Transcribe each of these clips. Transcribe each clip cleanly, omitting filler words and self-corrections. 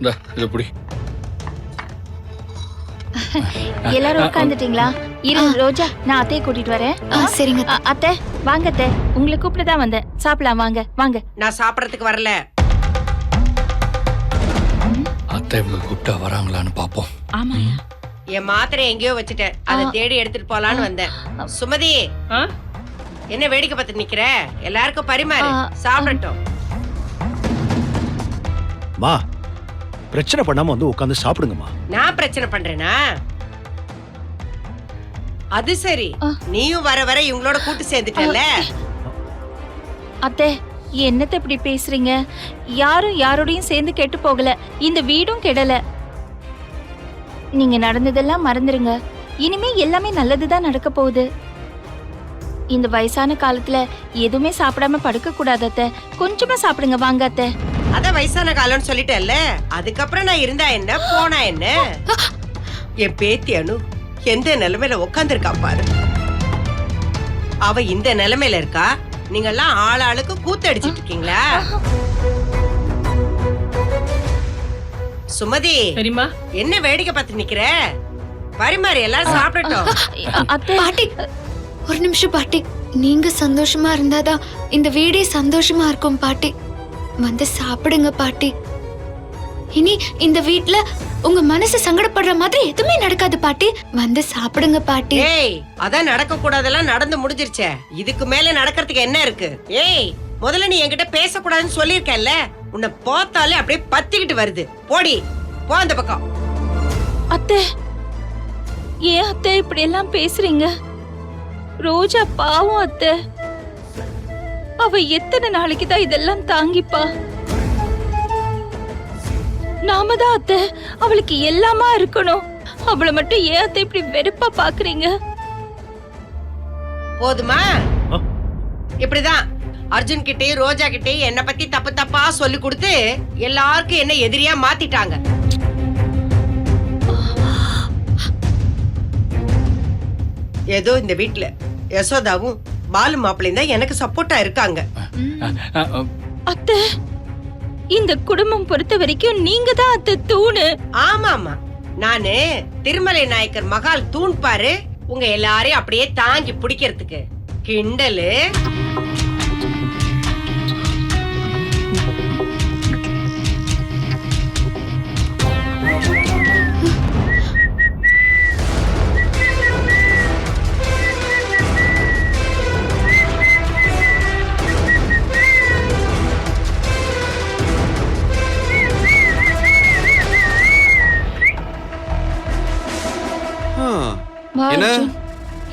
இத புடி. எல்லாரும் உட்காந்துட்டீங்களா? இரு ரோஜா, நான் அத்தையை கூட்டிட்டு வரேன். சரிங்க அத்தை வாங்க அத்தை, உங்களை கூப்பிட்டு தான் வந்தேன். சாப்பிடலாம் வாங்க வாங்க. நான் சாப்பிடறதுக்கு வரல. அத்தை இவங்க கூப்பிட்டா வராங்களான்னு பாப்போம். ஆமாயா, என் மாத்திரை எங்கேயோ வச்சுட்டேன், அதை தேடி எடுத்துட்டு போலான்னு வந்தேன். சுமதி, என்ன வேடிக்கை பார்த்து நிக்கிற? எல்லாருக்கும் பரிமாறு, சாப்பிடட்டும். மா, பிரச்சனை பண்ணாம வந்து உட்கார்ந்து சாப்பிடுங்கம்மா. நான் பிரச்சனை பண்றேனா? அது சரி, நீயும் வர வர இவங்களோட கூட்டு சேர்ந்துட்டல. அத்தை என்னத்த இப்படி பேசுறீங்க? யாரும் யாரோடையும் சேர்ந்து கெட்டு போகல, இந்த வீடும் கெடல. நீங்க நடந்ததெல்லாம் மறந்துருங்க. இனிமே எல்லாமே நல்லதுதான் நடக்க போகுது. இந்த வயசான காலத்துல எதுவுமே சாப்பிடாம படுக்க கூடாது அத்தை. கொஞ்சமா சாப்பிடுங்க வாங்க அத்தை. அத வயசான காலம்னு சொல்லிட்டேன்ல, அதுக்கப்புறம் நான் இருந்தா என்ன போனா என்ன? என் பேத்தி அனு எந்த நிலைமையில உட்காந்துருக்கா பாரு. அவ இந்த நிலைமையில இருக்கா, நீங்க எல்லாம் ஆளாளுக்கு கூத்தடிச்சிட்டு இருக்கீங்களா? சுமதி, சரிம்மா, என்ன வேடிக்கை பார்த்து நிக்கிற? பரிமாறி எல்லாரும் சாப்பிடட்டும். அத்தை பாட்டி, ஒரு நிமிஷம் பாட்டி. நீங்க சந்தோஷமா இருந்தாதான் இந்த வீடே சந்தோஷமா இருக்கும் பாட்டி. வந்து சாப்பிடுங்க பாட்டி. இனி இந்த வீட்ல உங்க மனசு சங்கடப்படுற மாதிரி எதுவுமே நடக்காது பாட்டி. வந்து சாப்பிடுங்க பாட்டி. ஏய், அதான் நடக்க கூடாதெல்லாம் நடந்து முடிஞ்சிருச்சே, இதுக்கு மேல நடக்கிறதுக்கு என்ன இருக்கு? ஏய், முதல்ல நீ என்கிட்ட பேசக்கூடாதுன்னு சொல்லியிருக்கேன்ல, உன்னை பார்த்தாலே அப்படியே பத்திக்கிட்டு வருது. போடி, போ அந்த பக்கம். அத்தை ஏன் அத்தை இப்படி எல்லாம் பேசுறீங்க? ரோஜா பாவம் அத்தை. அவ எத்தனை நாளைக்கு தான் இதெல்லாம் தாங்கிப்பா? நாம தான் அத்தை அவளுக்கு எல்லாமா இருக்கணும். அவளை மட்டும் ஏன் அத்தை இப்படி வெறுப்பா பாக்குறீங்க? போதுமா? இப்படிதான் அர்ஜுன் கிட்டயும் ரோஜா கிட்டயும் என்ன பத்தி தப்பு தப்பா சொல்லி கொடுத்து எல்லாருக்கும் என்ன எதிரியா மாத்திட்டாங்க. ஏதோ இந்த வீட்டுல யசோதாவும் பாலு மாப்பிள்ளையும் தான் எனக்கு சப்போர்ட்டா இருக்காங்க. அத்தை இந்த குடும்பம் பொறுத்த வரைக்கும் நீங்க தான் அத்தை தூணு. ஆமாமா, நானு திருமலை நாயக்கர் மகால் தூண் பாரு. உங்க எல்லாரையும் அப்படியே தாங்கி பிடிக்கிறதுக்கு. கிண்டலு. என்ன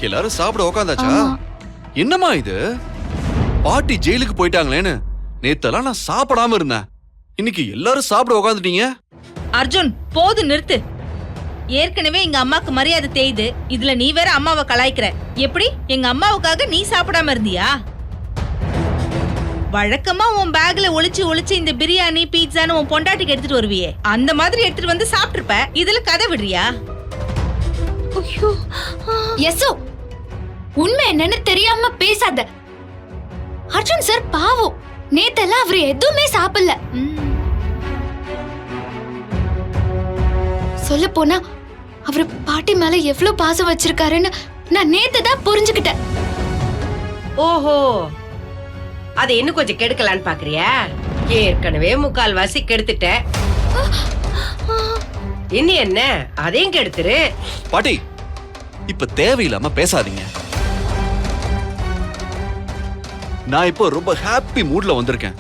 எல்லாரும் சாப்பிட உக்காந்தாச்சா? என்னம்மா இது? பாட்டி ஜெயிலுக்கு போயிட்டாங்களேன்னு நேத்தெல்லாம் நான் சாப்பிடாம இருந்தேன். இன்னைக்கு எல்லாரும் சாப்பிட உக்காந்துட்டீங்க. அர்ஜுன் போது நிறுத்து. ஏற்கனவே எங்க அம்மாக்கு மரியாதை தேயுது, இதுல நீ வேற அம்மாவை கலாய்க்கிற. எப்படி எங்க அம்மாவுக்காக நீ சாப்பிடாம இருந்தியா? வழக்கமா உன் பேக்ல ஒளிச்சு ஒளிச்சு இந்த பிரியாணி பீட்சான்னு உன் பொண்டாட்டிக்கு எடுத்துட்டு வருவியே, அந்த மாதிரி எடுத்துட்டு வந்து சாப்பிட்டுருப்ப. இதுல கதை விடுறியா? யசோ, உண்மை என்னன்னு தெரியாம பேசாத. அர்ஜுன் சார் பாவம், நேத்தெல்லாம் அவரு எதுவுமே சாப்பிடல. சொல்ல போனா அவரு பாட்டி மேல எவ்வளவு பாசம் வச்சிருக்காருன்னு நான் நேத்து தான் புரிஞ்சுக்கிட்டேன். ஓஹோ, அதை இன்னும் கொஞ்சம் கெடுக்கலான்னு பாக்குறியா? ஏற்கனவே முக்கால் வாசி கெடுத்துட்ட, இனி என்ன அதையும் கெடுத்துரு. பாட்டி இப்ப தேவையில்லாம பேசாதீங்க. நான் இப்போ ரொம்ப ஹாப்பி மூட்ல வந்திருக்கேன்.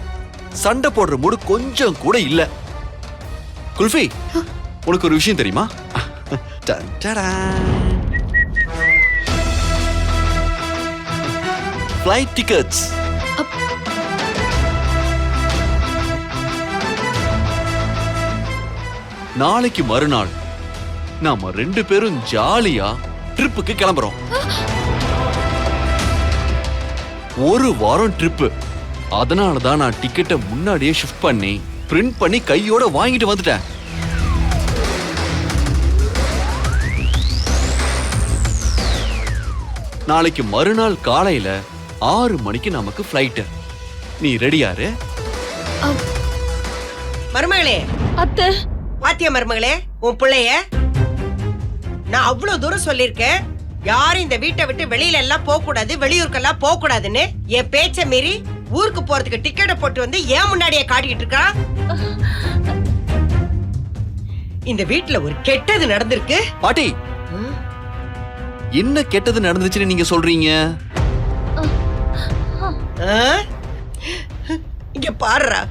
சண்டை போடுற மூடு கொஞ்சம் கூட இல்ல. குல்ஃபி, உனக்கு ஒரு விஷயம் தெரியுமா? Flight tickets. நாளைக்கு மறுநாள் நாம 2 பேரும் ஜாலியா ட்ரிப்புக்கு கிளம்புறோம். 1 வாரம் ட்ரிப்பு. அதனாலதான் நான் டிக்கெட்டை முன்னாடியே ஷிஃப்ட் பண்ணி பிரிண்ட் பண்ணி கையோட வாங்கிட்டு வந்துட்டேன். நாளைக்கு மறுநாள் காலையில 6 மணிக்கு நமக்கு ஃப்ளைட். நீ ரெடியாரு? மருமகளே, அத்தை பாத்தியா மருமகளே உன் பிள்ளைய? நான் அவ்வளவு தூரம் சொல்லிருக்கேன், யாரும் இந்த வீட்டை விட்டு வெளியில எல்லாம் போக கூடாது, வெளியூருக்கெல்லாம் போக கூடாதுன்னு. என் பேச்ச மீறி ஊருக்கு போறதுக்கு டிக்கெட்டை போட்டு வந்து ஏன் முன்னாடியே காட்டிக்கிட்டு இருக்கா? இந்த வீட்டுல ஒரு கெட்டது நடந்திருக்கு. பாட்டி, என்ன கெட்டது நடந்துச்சுன்னு நீங்க சொல்றீங்க? ஆ? இங்க பாருடா,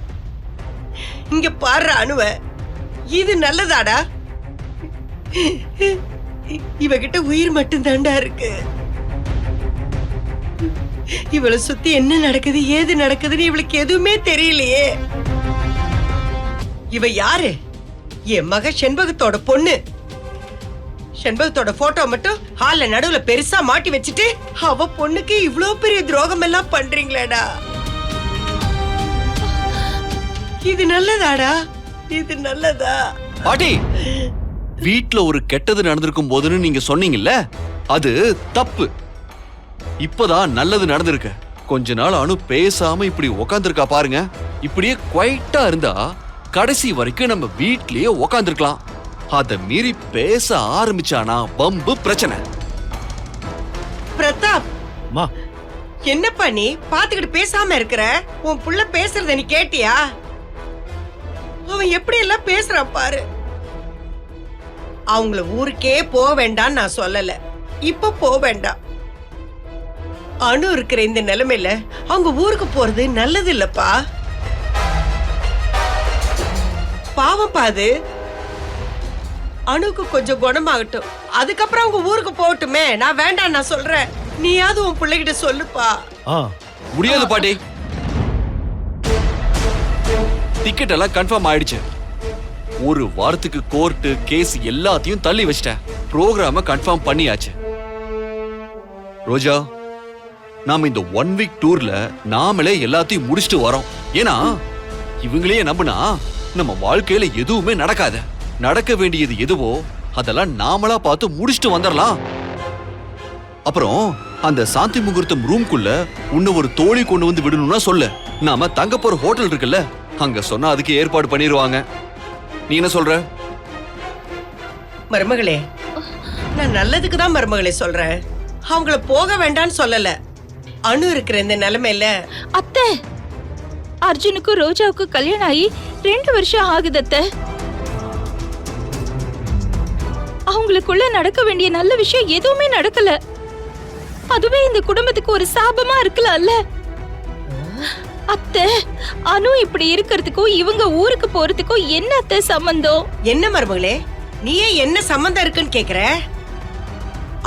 இங்க பாருடா அனுவ, இது நல்லதாடா? இவகிட்ட உயிர் மட்டும் தாண்டா இருக்கு. இவளை சுத்தி என்ன நடக்குது ஏது நடக்குதுன்னு இவளுக்கு எதுவுமே தெரியலையே. இவ யாரு? என் மக செண்பகத்தோட பொண்ணு. செண்பகத்தோட போட்டோ மட்டும் ஹால்ல நடுவுல பெருசா மாட்டி வச்சுட்டு அவ பொண்ணுக்கு இவ்ளோ பெரிய துரோகம் எல்லாம் பண்றீங்களேடா. இது நல்லதாடா? இது நல்லதா? பாட்டி, வீட்ல ஒரு கெட்டது நடந்திருக்கும் போதுன்னு நீங்க சொன்னீங்கல்ல, அது தப்பு. இப்பதான் நல்லது நடந்திருக்கு. கொஞ்ச நாள் அனு பேசாம இப்படி உக்காந்துருக்கா பாருங்க. இப்படியே குவைட்டா இருந்தா கடைசி வரைக்கும் நம்ம வீட்லயே உக்காந்துருக்கலாம். அத மீறி பேச ஆரம்பிச்சானா பம்பு பிரச்சனை. பிரதாப், அம்மா, என்னப்பா நீ பாத்துக்கிட்டு பேசாம இருக்கிற? உன் புள்ள பேசுறத நீ கேட்டியா? அவன் எப்படி எல்லாம் பேசுறான் பாரு. அவங்கள ஊருக்கே போக வேண்டாம் நான் சொல்லல, இப்ப போக வேண்டாம். அனு இருக்கிற இந்த நிலைமையில அவங்க ஊருக்கு போறது நல்லது இல்லப்பா. பாவம் பாது. அணுக்கு கொஞ்சம் குணமாகட்டும், அதுக்கப்புறம் அவங்க ஊருக்கு போகட்டுமே. நான் வேண்டாம் நான் சொல்றேன், நீயாவது உன் பிள்ளைகிட்ட சொல்லுப்பா. முடியாது பாட்டி. டிக்கெட் எல்லாம் கன்ஃபார்ம் ஆயிடுச்சு. ஒரு வாரத்துக்கு கோர்ட்டு கேஸ் எல்லாத்தையும் தள்ளி வச்சிட்டேன். ப்ரோக்ராம கன்ஃபார்ம் பண்ணியாச்சு. ரோஜா, நாம இந்த 1 வீக் டூர்ல நாமளே எல்லாத்தையும் முடிச்சிட்டு வரோம். ஏன்னா இவங்களையே நம்பினா நம்ம வாழ்க்கையில எதுவுமே நடக்காது. நடக்க வேண்டியது எதுவோ அதெல்லாம் நாமளா பார்த்து முடிச்சிட்டு வந்துடலாம். அப்புறம் அந்த சாந்தி முகூர்த்தம் ரூம்குள்ள உன்ன ஒரு தோழி கொண்டு வந்து விடணும்னா சொல்லு. நாம தங்க போற ஹோட்டல் இருக்குல்ல, அங்க சொன்னா அதுக்கு ஏற்பாடு பண்ணிடுவாங்க. நீ என்ன சொல்ற? மருமகளே, நான் நல்லதுக்கு தான் மருமகளே சொல்றேன், அவங்கள போக வேண்டாம்னு சொல்லல. அனு இருக்கிற இந்த நிலைமையில அத்தை, அர்ஜுனுக்கும் ரோஜாவுக்கும் கல்யாணம் ஆகி 2 வருஷம் ஆகுது அத்தை. அவங்களுக்குள்ள நடக்க வேண்டிய நல்ல விஷயம் எதுவுமே நடக்கல. அதுவே இந்த குடும்பத்துக்கு ஒரு சாபமா இருக்கலாம்ல அத்தை. அனு இப்படி இருக்கிறதுக்கும் இவங்க ஊருக்கு போறதுக்கும் என்ன அத்தை சம்பந்தம்? என்ன மருமகளே, நீயே என்ன சம்பந்தம் இருக்குன்னு கேக்குற?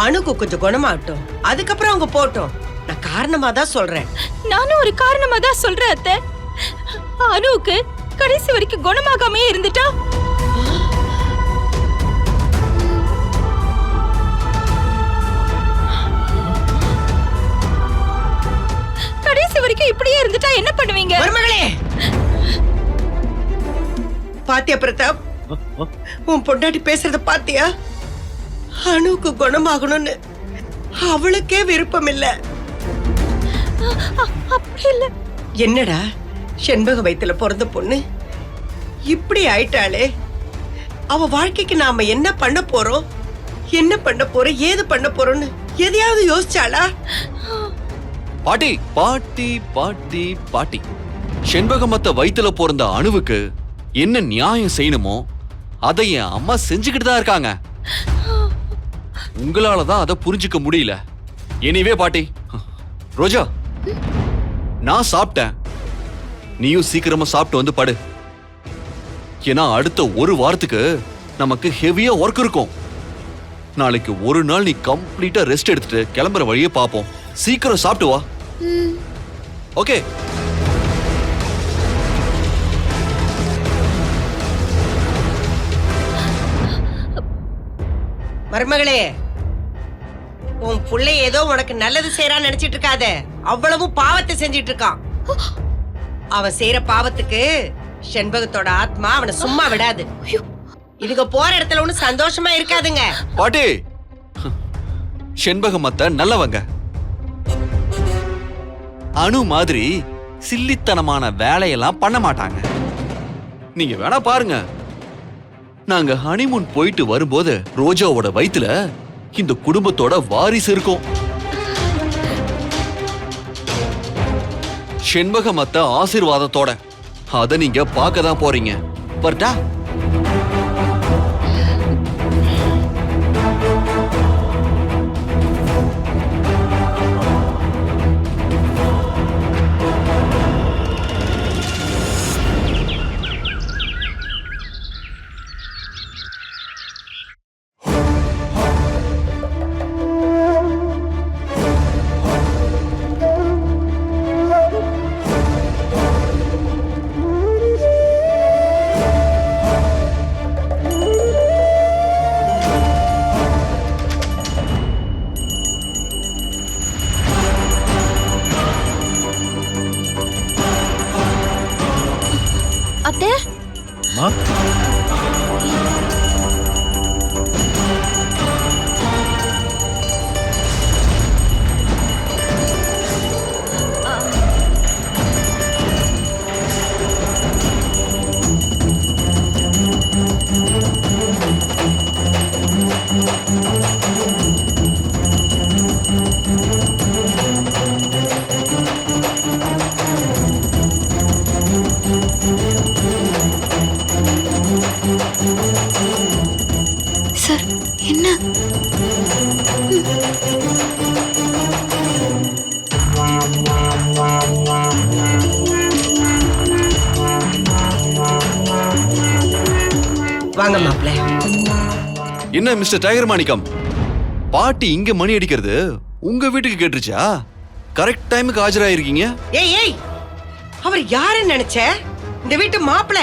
அணுக்கு கொஞ்சம் குணமாகட்டும், அதுக்கப்புறம் அவங்க போட்டோம். நான் காரணமா தான் சொல்றேன். நானும் ஒரு காரணமா தான் சொல்றேன் அத்தை. அனுவுக்கு கடைசி வரைக்கும் குணமாகாமே இருந்துட்டா கடைசி வரைக்கும் இப்படியே இருந்துட்டா என்ன பண்ணுவீங்க? மருமகளே, பாத்தியா பிரதாப், உன் பொண்டாட்டி பேசுறத பாத்தியா? அணுக்கு குணமாகணும்னு அவளுக்கே விருப்பம் இல்ல. அப்படி இல்ல. என்னடா, செண்பக வயித்துல பிறந்த பொண்ணு இப்படி ஆயிட்டாளே. அவ வாழ்க்கைக்கு நாம என்ன பண்ண போறோம், என்ன பண்ண போறோம், ஏது பண்ண போறோம்னு எதையாவது யோசிச்சாளா? பாட்டி பாட்டி பாட்டி பாட்டி, செண்பகமத்த வயித்துல பிறந்த அணுவுக்கு என்ன நியாயம் செய்யணுமோ அதை என் அம்மா செஞ்சுக்கிட்டு தான் இருக்காங்க. உங்களாலதான் அதை புரிஞ்சுக்க முடியல. எனிவே பாட்டி, ரோஜா, நான் சாப்பிட்டேன், நீயும் சீக்கிரமா சாப்பிட்டு வந்து படு. ஏன்னா அடுத்த 1 வாரத்துக்கு நமக்கு ஹெவியா ஒர்க் இருக்கும். நாளைக்கு ஒரு நாள் நீ கம்ப்ளீட்டா ரெஸ்ட் எடுத்துட்டு கிளம்புற வழியே பாப்போம். சீக்கிரம் சாப்பிட்டு வா. ஓகே? மருமகளே, உன் புள்ளை ஏதோ உனக்கு நல்லது செய்யறான்னு நினைச்சிட்டு இருக்காத. அவ்வளவும் பாவத்தை செஞ்சிட்டு இருக்கான். அவன் செய்யற பாவத்துக்கு செண்பகத்தோட ஆத்மா அவனை சும்மா விடாது. இதுங்க போற இடத்துல ஒண்ணு சந்தோஷமா இருக்காதுங்க. பாட்டி, செண்பகமத்த நல்லவங்க. அணு மாதிரி சில்லித்தனமான வேலையெல்லாம் பண்ண மாட்டாங்க. நீங்க வேணா பாருங்க, நாங்க ஹனிமூன் போயிட்டு வரும்போது ரோஜாவோட வயித்துல இந்த குடும்பத்தோட வாரிசு இருக்கும். செண்பகமத்த ஆசீர்வாதத்தோட அத நீங்க பார்க்க தான் போறீங்க. வரட்டா? அத்தை, அம்மா சார் என்ன? வாங்க மாப்பிள்ள. என்ன மிஸ்டர் டைகர் மாணிக்கம், பாட்டி இங்க மணி அடிக்கிறது உங்க வீட்டுக்கு கேட்டுருச்சா? கரெக்ட் டைமுக்கு ஆஜராயிருக்கீங்க. ஏய் ஏய், அவர் யாருன்னு நினைச்ச? இந்த வீட்டு மாப்பிள்ள.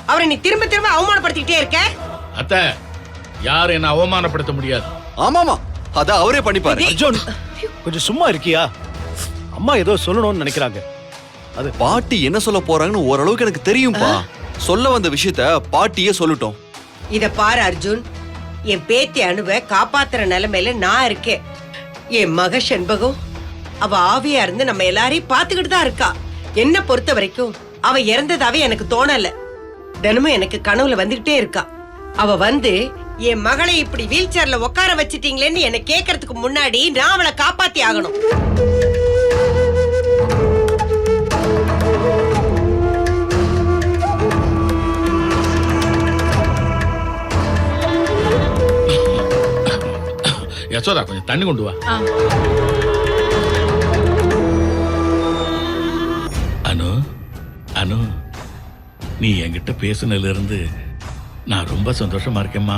அவரை நீ திரும்ப திரும்ப அவமானப்படுத்திக்கிட்டே இருக்க. அத்தை, யாரும் என்ன அவமானப்படுத்த முடியாது. ஆமாமா, அத அவரே பண்ணிப்பாரு. அர்ஜுன் கொஞ்சம் சும்மா இருக்கியா? அம்மா ஏதோ சொல்லணும்னு நினைக்கிறாங்க. அது பாட்டி என்ன சொல்ல போறாங்கன்னு ஓரளவுக்கு எனக்கு தெரியும்பா. சொல்ல வந்த விஷயத்த பாட்டியே சொல்லட்டும். இத பாரு அர்ஜுன், என் பேத்தி அணுவை காப்பாத்துற நிலைமையில நான் இருக்கேன். என் மக செண்பகம் அவ ஆவியா இருந்து நம்ம எல்லாரையும் பாத்துக்கிட்டு தான் இருக்கா. என்ன பொறுத்த வரைக்கும் அவ இறந்ததாவே எனக்கு தோணல. தினமும் எனக்கு கனவுல வந்துகிட்டே இருக்கா. அவ வந்து என் மகளை இப்படி வீல் சேர்ல உட்கார வச்சிட்டீங்களேன்னு என்ன கேக்குறதுக்கு முன்னாடி நான் அவளை காப்பாத்தி ஆகணும். யசோதா, கொஞ்சம் தண்ணி கொண்டு வா. அனு, அனு, நீ என்கிட்ட பேசுனதுல இருந்து நான் ரொம்ப சந்தோஷமா இருக்கேம்மா.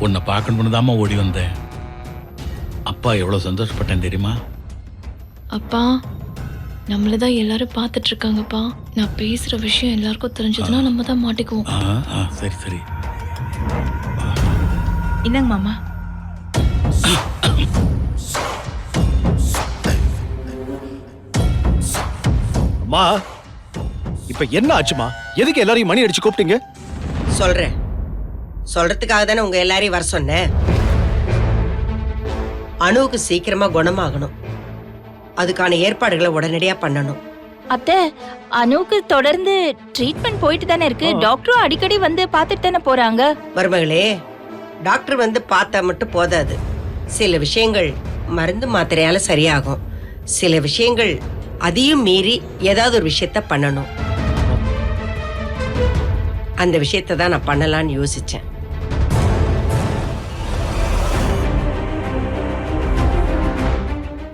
உன்னை பார்க்கணும்னு தாம்மா ஓடி வந்தேன். அப்பா எவ்வளவு சந்தோஷப்பட்டேன் தெரியுமா? அப்பா, நம்மளதான் எல்லாரும் பார்த்துட்டு இருக்காங்கப்பா. நான் பேசுற விஷயம் எல்லாருக்கும் தெரிஞ்சதுன்னா நம்ம தான் மாட்டிக்குவோம். சரி சரி. என்னங்க மாமா? அம்மா இப்ப என்ன ஆச்சுமா? எதுக்கு எல்லாரையும் மணி அடிச்சு கூப்பிட்டீங்க? சொல்றேன். சொல்றதுக்காக தானே உங்க எல்லாரையும் வர சொன்னேன். அணுவுக்கு சீக்கிரமா குணமாகணும். அதுக்கான ஏற்பாடுகளை உடனடியா பண்ணணும். அத்தை, அனுவுக்கு தொடர்ந்து ட்ரீட்மெண்ட் போயிட்டு தானே இருக்கு. டாக்டரும் அடிக்கடி வந்து பார்த்துட்டு தானே போறாங்க. மருமகளே, டாக்டர் வந்து பார்த்தா மட்டும் போதாது. சில விஷயங்கள் மருந்து மாத்திரையால சரியாகும். சில விஷயங்கள் அதையும் மீறி ஏதாவது ஒரு விஷயத்த பண்ணணும். அந்த விஷயத்தை தான் நான் பண்ணலான்னு யோசிச்சேன்.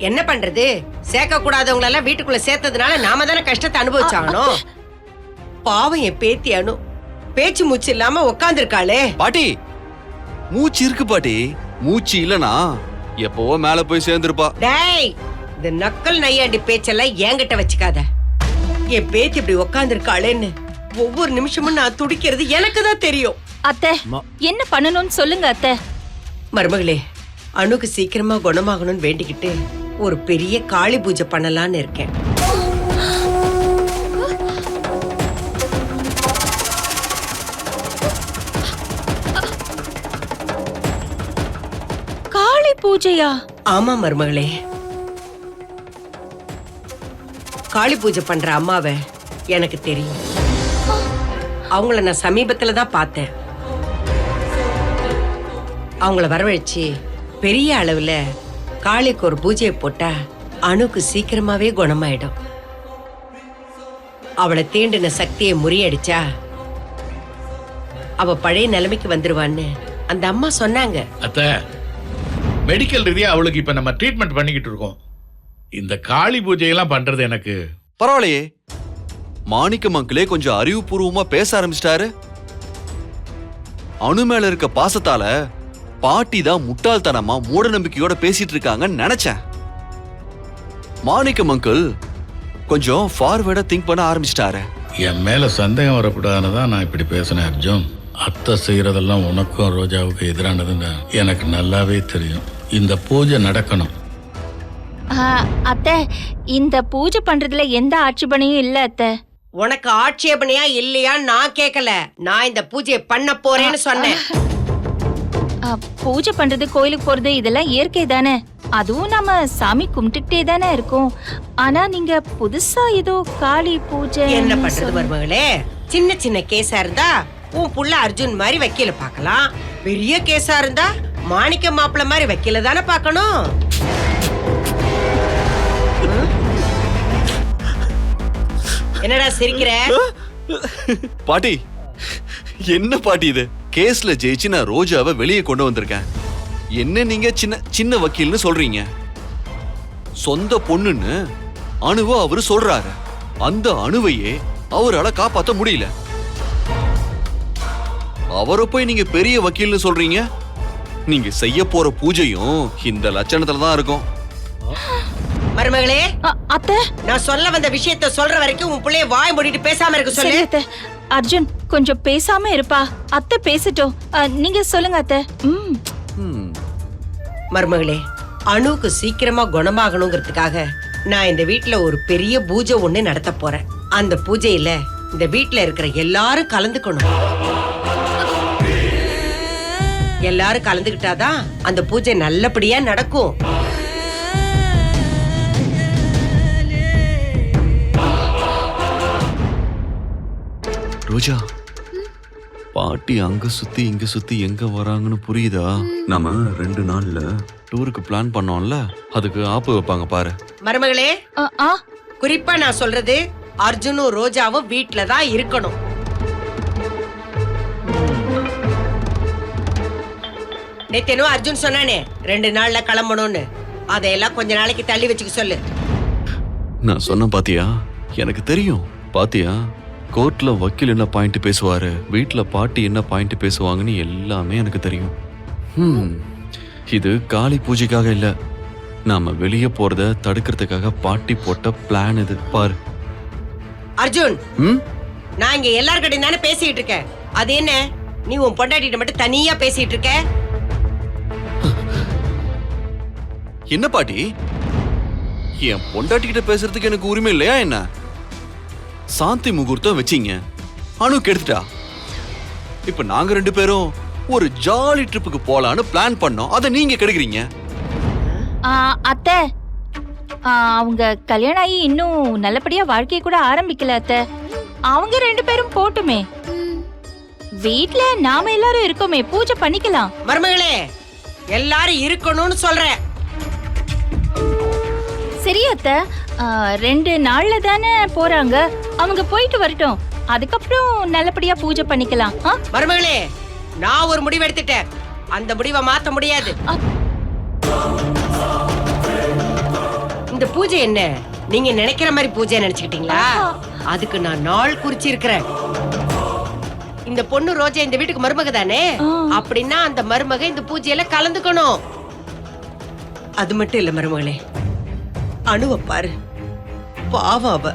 என்ன பண்றது? சேர்க்க கூடாதவங்க எல்லாம் வீட்டுக்குள்ள சேர்த்ததுனால நாம தானே கஷ்டத்தை அனுபவிச்சாகணும். பாவம் என் பேத்தி அனு பேச்சு மூச்சு இல்லாம உட்கார்ந்துருக்காளே. பாட்டி, மூச்சு இருக்கு பாட்டி. மூச்சு இல்லனா எப்பவோ மேல போய் சேர்ந்திருப்பா. டேய், இந்த நக்கல் நையாண்டி பேச்செல்லாம் என்கிட்ட வச்சுக்காத. என் பேத்தி இப்படி உட்கார்ந்துருக்காளேன்னு ஒவ்வொரு நிமிஷமும் நான் துடிக்கிறது எனக்கு தான் தெரியும். அத்தை, என்ன பண்ணணும்னு சொல்லுங்க அத்தை. மருமகளே, அணுக்கு சீக்கிரமா குணமாகணும்னு வேண்டிக்கிட்டு ஒரு பெரிய காளி பூஜை பண்ணலான்னு இருக்கேன். காளி பூஜையா? ஆமா மருமகளே, காளி பூஜை பண்ற அம்மாவை எனக்கு தெரியும். அவங்கள நான் சமீபத்துல தான் பார்த்தேன். அவங்கள வரவழைச்சு பெரிய அளவுல காளிக்கு ஒரு பூஜையை போட்டா அணுக்கு சீக்கிரமாவே குணமாயிடும். அவளை தீண்டின சக்தியை முறியடிச்சா அவ பழைய நிலைமைக்கு வந்துருவான்னு அந்த அம்மா சொன்னாங்க. அத்த மெடிக்கல் ரீதியா அவளுக்கு இப்ப நம்ம ட்ரீட்மெண்ட் பண்ணிக்கிட்டு இருக்கோம். இந்த காளி பூஜையெல்லாம் பண்றது எனக்கு பரவாயில்லையே, மாணிக்கம் அங்கிளே கொஞ்சம் அறிவுபூர்வமா பேச ஆரம்பிச்சிட்டாரு. அணு மேல இருக்க பாசத்தால பாட்டி தான் முட்டாள்தனமா மூட நம்பிக்கையோட பேசிட்டு இருக்காங்கன்னு நினைச்சேன். மாணிக்கம் அங்கிள் கொஞ்சம் ஃபார்வர்டா திங்க் பண்ண ஆரம்பிச்சிட்டாரு. என் மேல சந்தேகம் வரக்கூடாதுன்னு தான் நான் இப்படி பேசினேன் அர்ஜுன். அத்தை செய்யறதெல்லாம் உனக்கும் ரோஜாவுக்கு எதிரானதுன்னு எனக்கு நல்லாவே தெரியும். இந்த பூஜை நடக்கணும். அத்தை, இந்த பூஜை பண்றதுல எந்த ஆட்சேபனையும் இல்ல அத்தை. உனக்கு ஆட்சேபனையா இல்லையா நான் கேட்கல. நான் இந்த பூஜையை பண்ண போறேன்னு சொன்னேன். பூஜை பண்றது, கோயிலுக்கு போறது இதெல்லாம் இயற்கை தானே. அதுவும் நாம சாமி கும்பிட்டுட்டே தானே இருக்கோம். ஆனா நீங்க புதுசா ஏதோ காளி பூஜை என்ன பண்றது மருமகளே? சின்ன சின்ன கேஸா இருந்தா உன் புள்ள அர்ஜுன் மாதிரி வக்கீல பார்க்கலாம். பெரிய கேஸா இருந்தா மாணிக்க மாப்பிள்ள மாதிரி வக்கீல தானே பார்க்கணும். என்னடா சிரிக்கிற? பாட்டி, என்ன பாட்டி இது? கேஸ்ல ஜெயிச்சு நான் ரோஜாவை வெளியே கொண்டு வந்திருக்கேன். என்ன நீங்க சின்ன சின்ன வக்கீல்னு சொல்றீங்க? சொந்த பொண்ணுன்னு அணுவ அவரு சொல்றாரு. அந்த அணுவையே அவரால காப்பாத்த முடியல. அவரை போய் நீங்க பெரிய வக்கீல்னு சொல்றீங்க? நீங்க செய்ய போற பூஜையும் இந்த லட்சணத்துல தான் இருக்கும். மருமகளே, அத்தை, நான் சொல்ல வந்த விஷயத்த சொல்ற வரைக்கும் உன் பிள்ளைய வாய் மூடிட்டு பேசாம இருக்க சொல்லு. சரி அத்தை. அர்ஜுன் கொஞ்சம் பேசாம இருப்பா. அத்தை பேசட்டும். நீங்க சொல்லுங்க அத்தை. மருமகளே, அணுக்கு சீக்கிரமா குணமாகணுங்கிறதுக்காக நான் இந்த வீட்ல ஒரு பெரிய பூஜை ஒண்ணு நடத்த போறேன். அந்த பூஜையில இந்த வீட்ல இருக்கிற எல்லாரும் கலந்துக்கணும். எல்லாரும் கலந்துக்கிட்டாதான் அந்த பூஜை நல்லபடியா நடக்கும். ரோஜா, பாட்டி அங்க சுத்தி இங்க சுத்தி எங்க வராங்கன்னு புரியுதா? நாம 2 நாள்ல டூருக்கு பிளான் பண்ணோம்ல, அதுக்கு ஆப்பு வைப்பாங்க பாரு. மருமகளே, குறிப்பா நான் சொல்றது அர்ஜுனும் ரோஜாவும் வீட்ல தான் இருக்கணும். நேத்தேனும் அர்ஜுன் சொன்னானே 2 நாள்ல கிளம்பணும்னு. அதையெல்லாம் கொஞ்ச நாளைக்கு தள்ளி வச்சுக்க சொல்லு. நான் சொன்ன பாத்தியா? எனக்கு தெரியும். பாத்தியா, கோர்ட்ல வக்கீல் என்ன பாயிண்ட் பேசுவாரு, வீட்ல பாட்டி என்ன பாயிண்ட் பேசுவாங்கன்னு எல்லாமே எனக்கு தெரியும். இது காளி பூஜைக்காக இல்ல, நாம வெளியே போறத தடுக்கிறதுக்காக பாட்டி போட்ட பிளான் இது பாரு. அர்ஜுன், நான் இங்க எல்லார்கிட்டயும் தானே பேசிட்டு இருக்கேன். அது என்ன, நீ உன் பொண்டாட்டிட்ட மட்டும் தனியா பேசிட்டு இருக்க? என்ன பாட்டி, என் பொண்டாட்டி கிட்ட பேசுறதுக்கு எனக்கு உரிமை இல்லையா என்ன? சாந்தி முகூர்த்தம் வச்சீங்க, அணு கெடுத்துட்டா. இப்ப நாங்க 2 பேரும் ஒரு ஜாலி ட்ரிப்புக்கு போலான்னு பிளான் பண்ணோம். அத நீங்க கெடுக்குறீங்க. அத்தை, அவங்க கல்யாணம் ஆகி இன்னும் நல்லபடியா வாழ்க்கைய கூட ஆரம்பிக்கல அத்தை. அவங்க 2 பேரும் போட்டுமே. வீட்ல நாம எல்லாரும் இருக்கோமே, பூஜை பண்ணிக்கலாம். மருமகளே, எல்லாரும் இருக்கணும்னு சொல்றேன். சரி அத்தை, 2 நாள்ல தானே போறாங்க, அவங்க போயிட்டு வரட்டும். அதுக்கப்புறம் நல்லபடியா பூஜை பண்ணிக்கலாம். மருமகளே, நான் ஒரு முடிவு எடுத்துட்டேன். அந்த முடிவை மாத்த முடியாது. இந்த பூஜை என்ன நீங்க நினைக்கிற மாதிரி பூஜை நினைச்சுக்கிட்டீங்களா? அதுக்கு நான் நாள் குறிச்சிருக்கிறேன். இந்த பொண்ணு ரோஜா இந்த வீட்டுக்கு மருமக தானே, அப்படின்னா அந்த மருமக இந்த பூஜையில கலந்துக்கணும். அது மட்டும் இல்ல மருமகளே, அணுவ பாரு, பாவம். அவ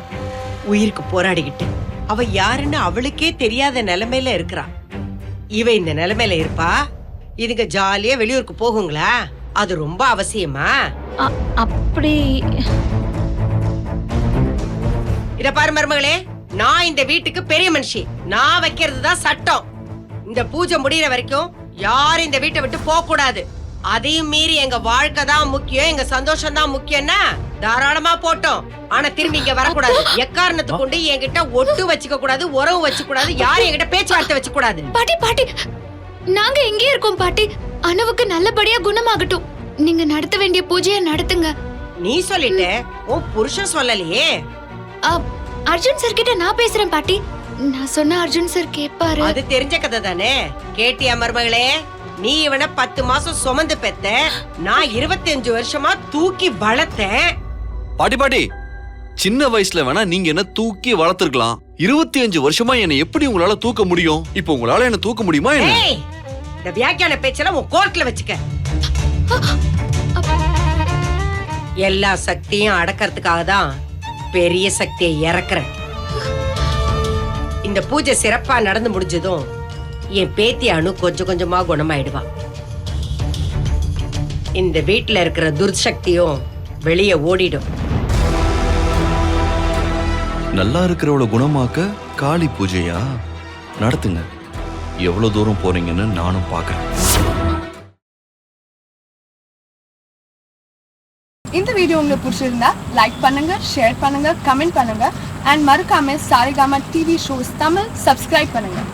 உயிருக்கு போராடிக்கிட்டு அவ யாருன்னு அவளுக்கே தெரியாத நிலைமையில இருக்கிறா. இவ இந்த நிலைமையில இருப்பா, இதுங்க ஜாலியா வெளியூருக்கு போகுங்களா? அது ரொம்ப அவசியமா? அப்படி இத பாரு மருமகளே, நான் இந்த வீட்டுக்கு பெரிய மனுஷி. நான் வைக்கிறது தான் சட்டம். இந்த பூஜை முடியற வரைக்கும் யாரும் இந்த வீட்டை விட்டு போக கூடாது. அதையும் மீறி எங்க வாழ்க்கை தான் முக்கியம், எங்க சந்தோஷம் தான் முக்கியம்னா தாராளமா போட்டோம். ஆனா திரும்பி இங்க வரக்கூடாது. எக்காரணத்தை கொண்டு என்கிட்ட ஒட்டு வச்சுக்க கூடாது, உறவு வச்சுக்க கூடாது, யாரும் என்கிட்ட பேச்சுவார்த்தை வச்சுக்க கூடாது. பாட்டி பாட்டி நாங்க எங்கே இருக்கோம் பாட்டி. அனுவுக்கு நல்லபடியா குணமாகட்டும். நீங்க நடத்த வேண்டிய பூஜையை நடத்துங்க. நீ சொல்லிட்ட, உன் புருஷன் சொல்லலையே. அ, அர்ஜுன் சார் கிட்ட நான் பேசுறேன் பாட்டி. நான் சொன்ன அர்ஜுன் சார் கேட்பாரு. அது தெரிஞ்ச கதை தானே. கேட்டியா மருமகளே? நீ இவனை 10 மாசம் சுமந்து பெத்த, நான் 25 வருஷமா தூக்கி வளர்த்தேன். பாட்டி சின்ன வயசுல வேணா நீங்க என்ன தூக்கி வளர்த்திருக்கலாம். 25 வருஷமா என்னை எப்படி உங்களால தூக்க முடியும்? இப்போ உங்களால என்ன தூக்க முடியுமா என்ன? ஏய், இந்த வியாக்கியான பேச்செல்லாம் உன் கோர்ட்ல வச்சுக்க. எல்லா சக்தியும் அடக்கிறதுக்காக தான் பெரிய சக்தியை இறக்குறேன். இந்த பூஜை சிறப்பா நடந்து முடிஞ்சதும் என் பேத்தி அணு கொஞ்சம் கொஞ்சமா குணமாயிடுவா. இந்த வீட்டுல இருக்கிற துர்சக்தியும் வெளியே ஓடிடும். நல்லா இருக்கிறவள குணமாக்க காளி பூஜையா நடத்துங்க. எவ்வளவு தூரம் போறீங்கன்னு நானும் பார்க்கறேன். இந்த வீடியோ உங்களுக்கு பிடிச்சிருந்தா லைக் பண்ணுங்க, ஷேர் பண்ணுங்க, கமெண்ட் பண்ணுங்க அண்ட் மறக்காம Saregama TV shows Tamil subscribe பண்ணுங்க.